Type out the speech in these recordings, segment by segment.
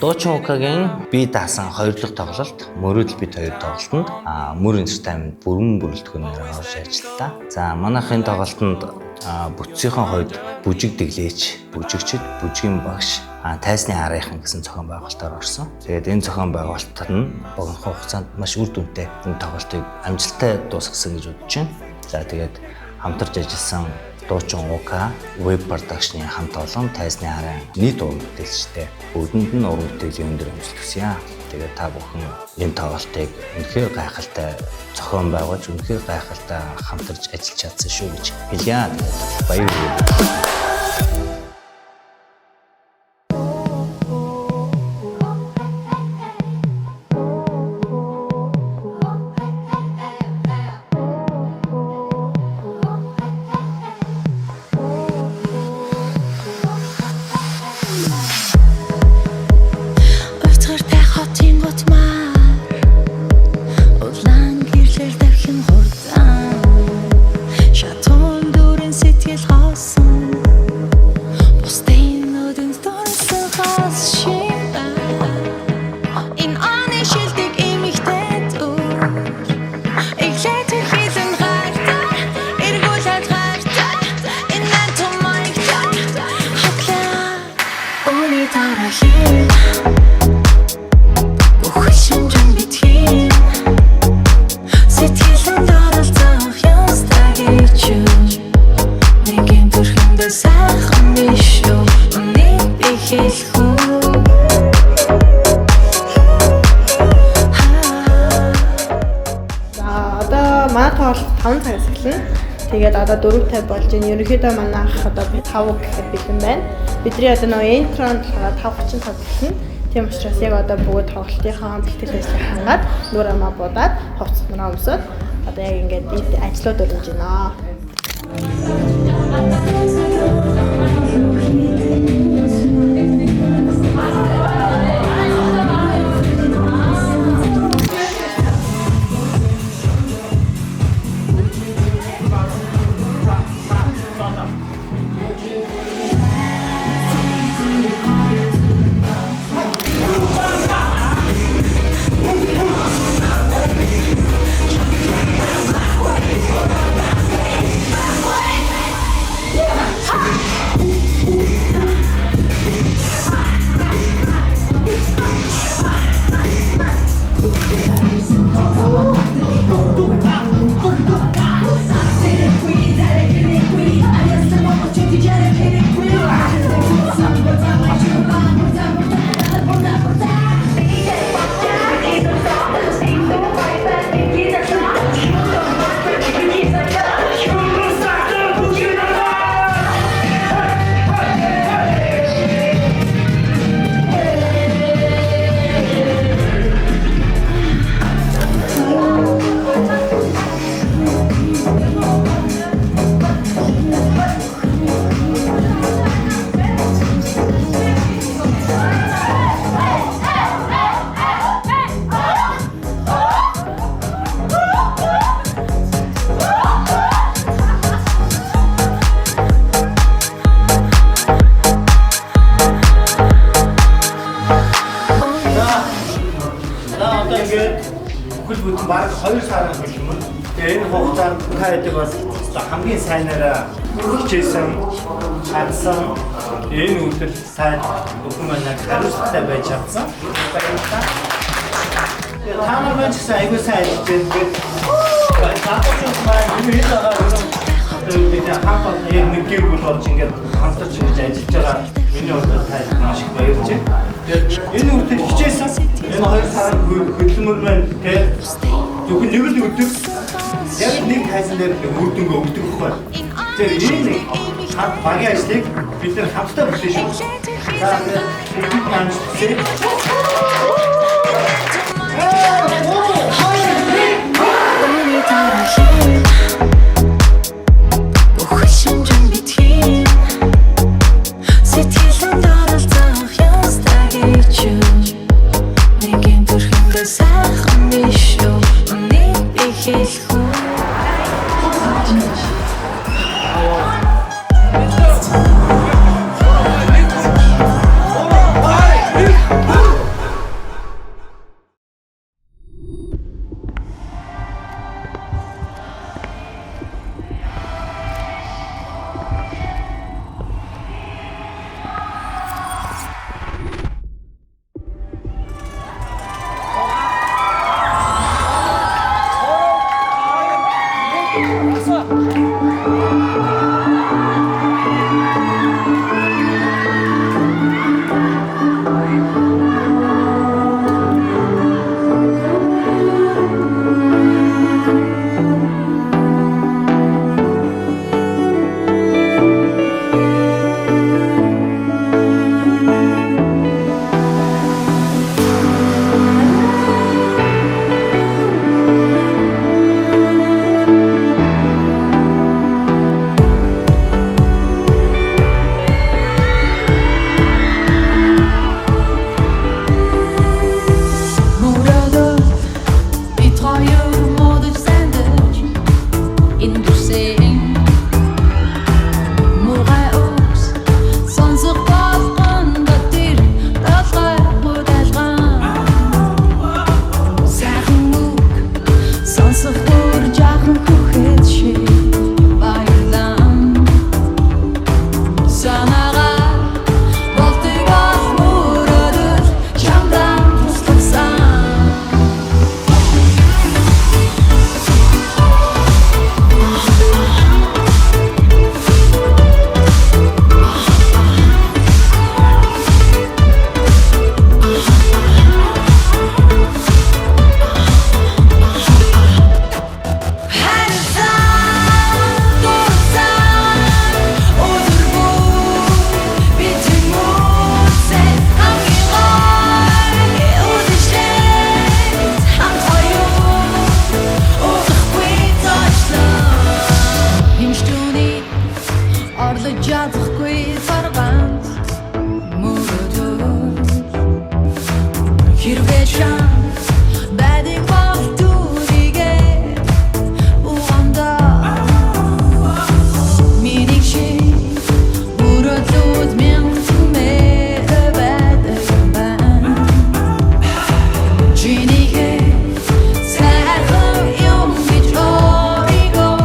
Дуучин Укагийн бие даасан хоёр дахь тоглолт мөрөөдөл бид хоёр тоглолтод мөр энтертайнмент бүрэн бүрэлдэхүүнээр орж ажиллалаа. За манайхын тоглолтод бүтцийнхээ хувьд бүжиг дэглээч, бүжигчд, бүжгийн багш, тайсны арайхан гэсэн зохион байгуулалтаар орсон. Тэгээд энэ зохион байгуулалт нь богино хугацаанд маш үр дүнтэй энэ тоглолтыг амжилттай дуусгасан гэж бодож байна. За тэгээд хамтарч ажилласан Дуучин Ука, веб продакшны хамт олон тайсны арай нийт уран бүтээлчтэй бүгдэнд нь уран бүтээлийн өндөр амжилт хүсье. Тэгээд та бүхэн энэ тоглолтыг үнэхээр гайхалтай зохион байгуулж, үнэхээр гайхалтай хамтарч ажиллаж чадсан шүү гэж хэлье. Баярлалаа. Манай тоглолт 5 цагаас эхэлнэ. Тэгээд одоо 4:50 болж байна. Ерөнхийдөө манайх одоо 5 гэхэд бэлэн байна. Бидний одоо нөгөө интронд 5:35 эхэлнэ. Тийм учраас яг одоо бүгд тоглолтынхаа бэлтгэл ажлыг хангаад нүүр амаа будаад хувцас нураа өмсөд одоо яг ингээд ажлууд өрнөж байна. Бүхэн баг 2 сарын хөлбөр. Тэгээ энэ хугацаанд хайдаг бас хамгийн сайнараа хичээсэн, чадсан энэ үйлдэл сайн бүхэн маань хариуцлагатай байж чадсан. Баярлалаа. Тэгээ та нар маань ч гэсэн аягүй сайн ажиллаж байна. Заавалчгүй маань энэ бид хамт яг нэг гэр бүл болж ингээд хамтарч ингэж ажиллаж байгаа. Миний хувьд та маш их баярлж байна. Энэ үйлдэл хичээсэн. Энэ 2 сарын хөдөлмөр маань тэгээ зөвхөн нэг л өдөр яг нэг хайсан дээр үр дүнгээ өгдөг байхгүй. Тэгэхээр энэ хамт багийн ажлыг бид нэр хамтдаа бүлээн шүү. За тэгээд амжилттай. Let's go! чадахгүй фаргант мөрөдөө хэрвээ чам бэдэг болдуригээ уганда миний чи мөрөдөөд мен түмээ бэдэг бан чинигээ сайхан юм гэж оригоо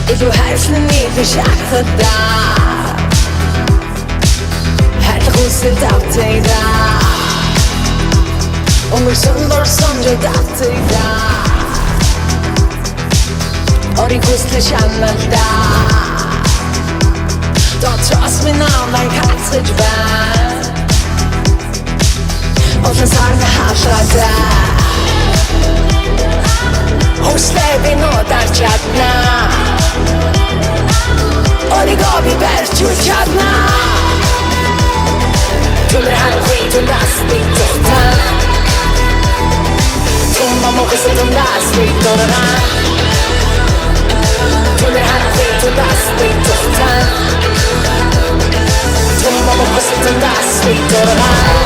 Илүү хайрсан нэг шахтада хайрлах үсэл давтайда өнгөрсөн дурсан давтайда ориг хүслэ шаналда Don't trust me now like хацж байна Олон сарна хашрада Хүслэ би нотар чадна Оригоо би барьж чадна Түлэр харахгүй түласны тухта Тумба мохиса түласны дорога Түлэр харахгүй түласны тухта Тумба мохиса түласны дорога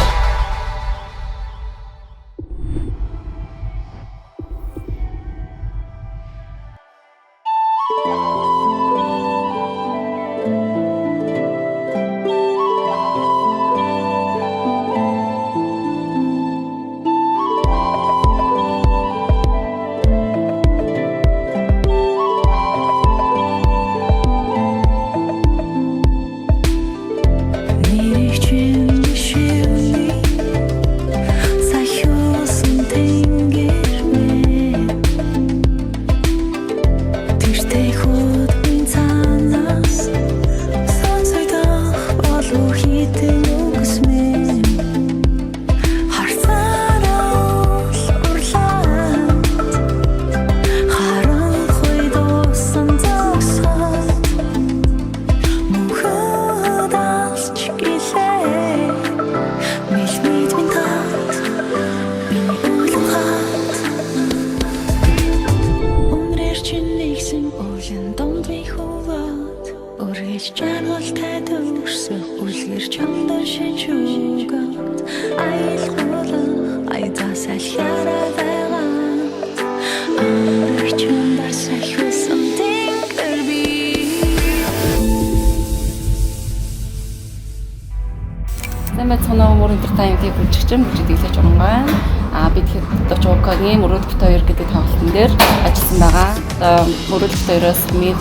Цоноо мөр entertainment-ийг бүжигчин бүжигдэлж байгаа. Бид хэд Жокогийн мөрөдөлт 2 гэдэг тоглолтын дээр ажилласан байгаа. Одоо мөрөдөлт 2-оос мэд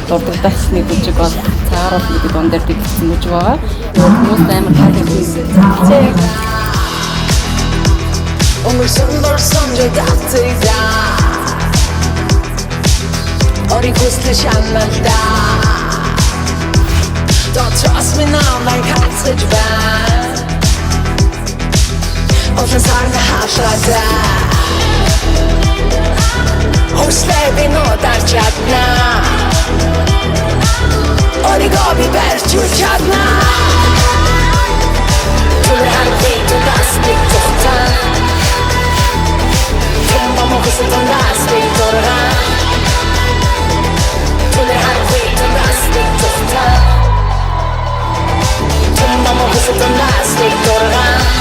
дурддагсны бүжиг бол цаарал гэдэг дуун дээр бичсэн бүжиг байгаа. Хүмүүс амар хайрлсан. Өнгөрсөн дурсан давтайда ориг хүслэ шаналда Don't trust me now like хацж байна Олон сарна хашрада Хүслэ би нотар чадна Оригоо би барьж чадна Түлэр харахгүй түласны тухта Тумба мохиса түласны дорога Түлэр харахгүй түласны тухта Tuma mo gusto ng plastic dora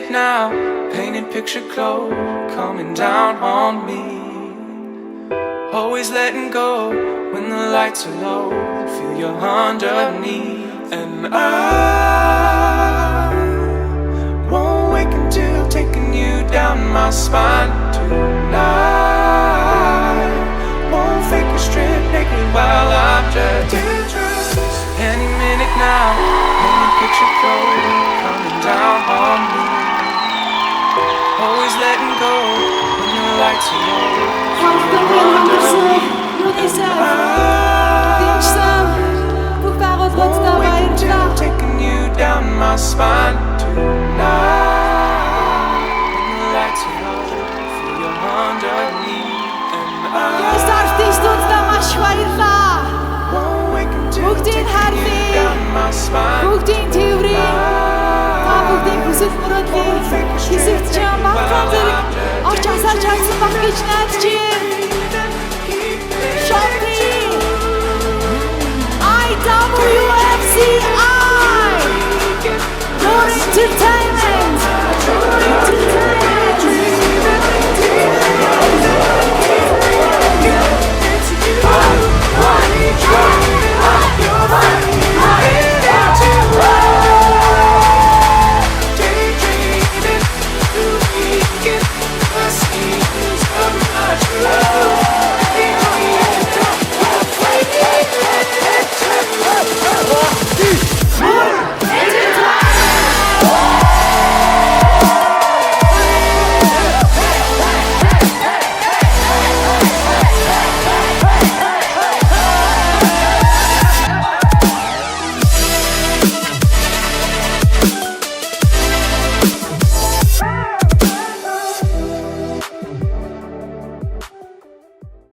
minute now, painted picture close, coming down on me. Always letting go when the lights are low, feel you underneath. And I won't wake until taking you down my spine tonight. Won't fake a strip naked while I'm just any minute now, painted picture close, coming down on me. Always letting go when the lights are low. Taking you down my spine tonight. When the lights are low, feel you underneath. And I won't wake until taking you down my spine. Бүгдийн тээврийн та бүгдийн хүсэл мөрөөдлийн хэсэгт чам багтаан зэрэг орч асарч хайсан баг гэж найдаж байна. Shopee IWFCI Door Entertainment